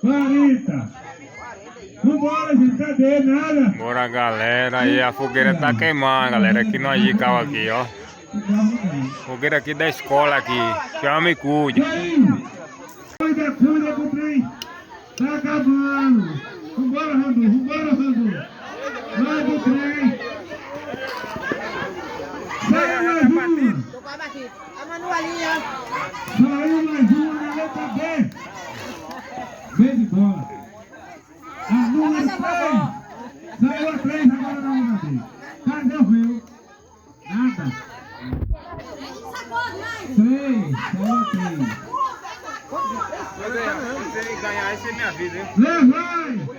40. Vambora, gente, cadê? Nada. Bora, galera. Aí a fogueira tá queimando, galera. Aqui no Agical aqui, ó. Fogueira aqui da escola aqui. Chama e cuide. Cuida, comprei. Tá acabando. Vambora, Randu. Vambora, Randu. Vai do trem. Saiu mais uma. A manualinha. Saiu mais uma na letra B. B de bola. A número 3. Saiu a 3 agora na letra B. Cadê o meu? Nada. 3. Saiu a 3. Se ganhar, essa é minha vida, hein? Vai!